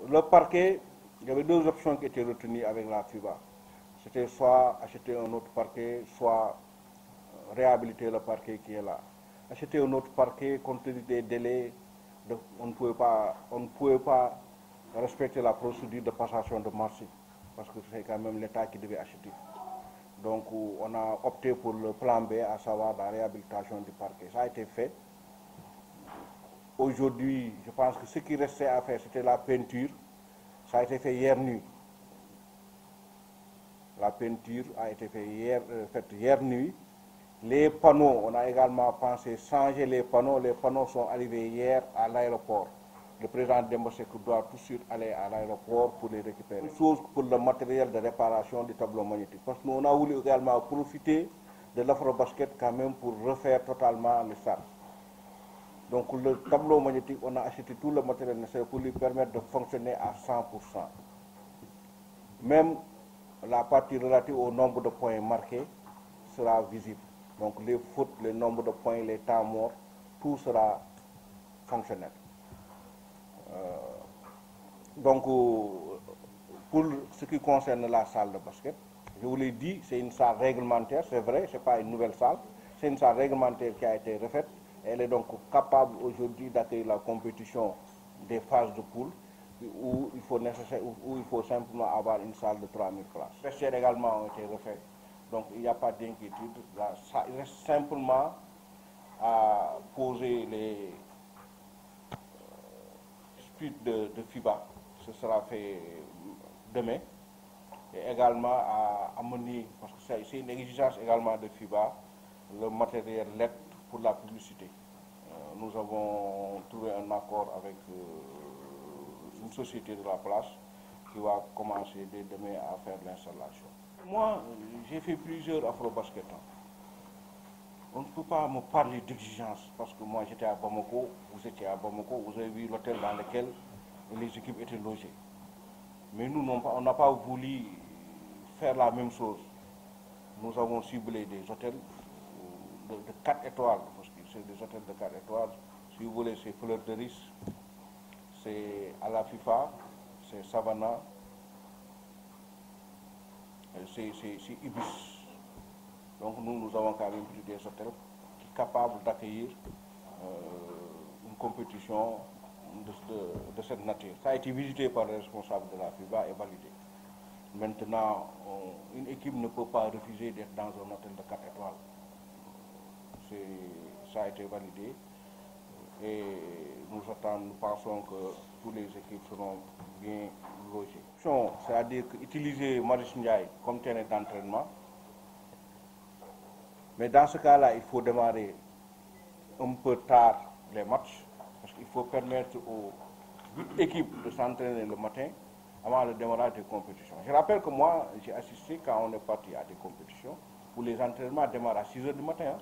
Le parquet, il y avait deux options qui étaient retenues avec la FIBA. C'était soit acheter un autre parquet, soit réhabiliter le parquet qui est là. Acheter un autre parquet, compte tenu des délais, on ne pouvait pas respecter la procédure de passation de marché, parce que c'est quand même l'État qui devait acheter. Donc on a opté pour le plan B, à savoir la réhabilitation du parquet. Ça a été fait. Aujourd'hui, je pense que ce qui restait à faire, c'était la peinture. Ça a été fait hier nuit. La peinture a été faite hier nuit. Les panneaux, on a également pensé changer les panneaux. Les panneaux sont arrivés hier à l'aéroport. Le président Dembosek doit tout de suite aller à l'aéroport pour les récupérer. Une chose pour le matériel de réparation du tableau magnétique. Parce que nous, on a voulu également profiter de l'afro-basket quand même pour refaire totalement le stade. Donc le tableau magnétique, on a acheté tout le matériel nécessaire pour lui permettre de fonctionner à 100%. Même la partie relative au nombre de points marqués sera visible. Donc les fautes, le nombre de points, les temps morts, tout sera fonctionnel. Donc pour ce qui concerne la salle de basket, je vous l'ai dit, c'est une salle réglementaire, c'est vrai, ce n'est pas une nouvelle salle, c'est une salle réglementaire qui a été refaite. Elle est donc capable aujourd'hui d'accueillir la compétition des phases de poule où il faut simplement avoir une salle de 3000 places. Les vestiaires également ont été refaits, donc il n'y a pas d'inquiétude. Il reste simplement à poser les suites de FIBA. Ce sera fait demain. Et également à amener, parce que c'est une exigence également de FIBA, le matériel LED pour la publicité. Nous avons trouvé un accord avec une société de la place qui va commencer dès demain à faire l'installation. Moi, j'ai fait plusieurs afro-basket. On ne peut pas me parler d'exigence parce que moi j'étais à Bamako, vous étiez à Bamako, vous avez vu l'hôtel dans lequel les équipes étaient logées. Mais nous, on n'a pas voulu faire la même chose. Nous avons ciblé des hôtels de 4 étoiles, parce que c'est des hôtels de 4 étoiles. Si vous voulez, c'est Fleur de Lys, c'est à la FIFA, c'est Savannah, c'est Ibis. Donc nous avons quand même pris des hôtels qui sont capables d'accueillir une compétition de cette nature. Ça a été visité par les responsables de la FIBA et validé. Maintenant, une équipe ne peut pas refuser d'être dans un hôtel de 4 étoiles. Ça a été validé et nous pensons que toutes les équipes seront bien logées. C'est-à-dire utiliser Marius Ndiaye comme terrain d'entraînement. Mais dans ce cas-là, il faut démarrer un peu tard les matchs, parce qu'il faut permettre aux 8 équipes de s'entraîner le matin avant le démarrage des compétitions. Je rappelle que moi, j'ai assisté quand on est parti à des compétitions où les entraînements démarrent à 6 h du matin.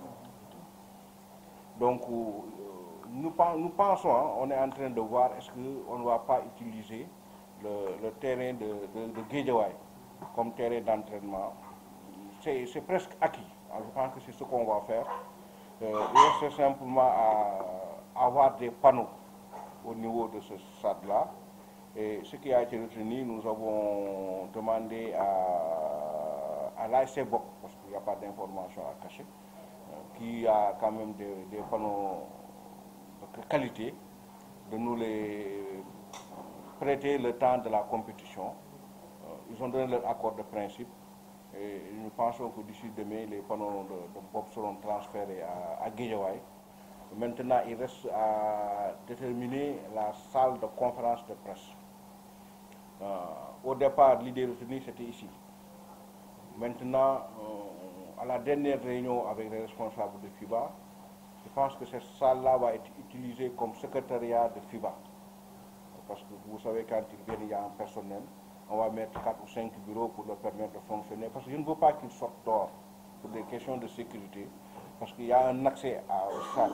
Donc, nous pensons, on est en train de voir est-ce qu'on ne va pas utiliser le terrain de Guédiawaye comme terrain d'entraînement. C'est presque acquis. Alors, je pense que c'est ce qu'on va faire. Il reste simplement à avoir des panneaux au niveau de ce stade-là. Et ce qui a été retenu, nous avons demandé à l'ASC Boc, parce qu'il n'y a pas d'information à cacher, qui a quand même des panneaux de qualité, de nous les prêter le temps de la compétition. Ils ont donné leur accord de principe. Et nous pensons que d'ici demain, les panneaux de Bob seront transférés à Guédiawaye. Maintenant, il reste à déterminer la salle de conférence de presse. Au départ, l'idée retenue, c'était ici. Maintenant, à la dernière réunion avec les responsables de FIBA, je pense que cette salle-là va être utilisée comme secrétariat de FIBA. Parce que vous savez, quand ils viennent, il y a un personnel. On va mettre 4 ou 5 bureaux pour leur permettre de fonctionner. Parce que je ne veux pas qu'ils sortent dehors pour des questions de sécurité. Parce qu'il y a un accès au stade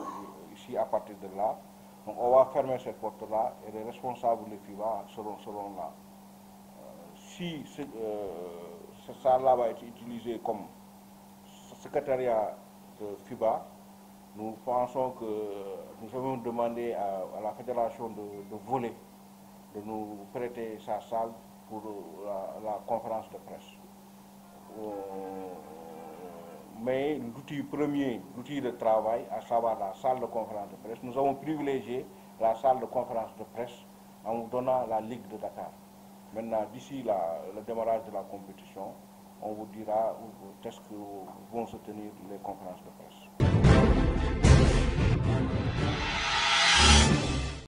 ici à partir de là. Donc on va fermer cette porte-là et les responsables de FIBA seront là. Si cette salle-là va être utilisée comme secrétariat de FIBA, nous pensons que nous avons demandé à la fédération de voler de nous prêter sa salle pour la conférence de presse. Mais l'outil premier, l'outil de travail, à savoir la salle de conférence de presse, nous avons privilégié la salle de conférence de presse en vous donnant la Ligue de Dakar. Maintenant, d'ici le démarrage de la compétition, on vous dira où est-ce que vont se tenir les conférences de presse.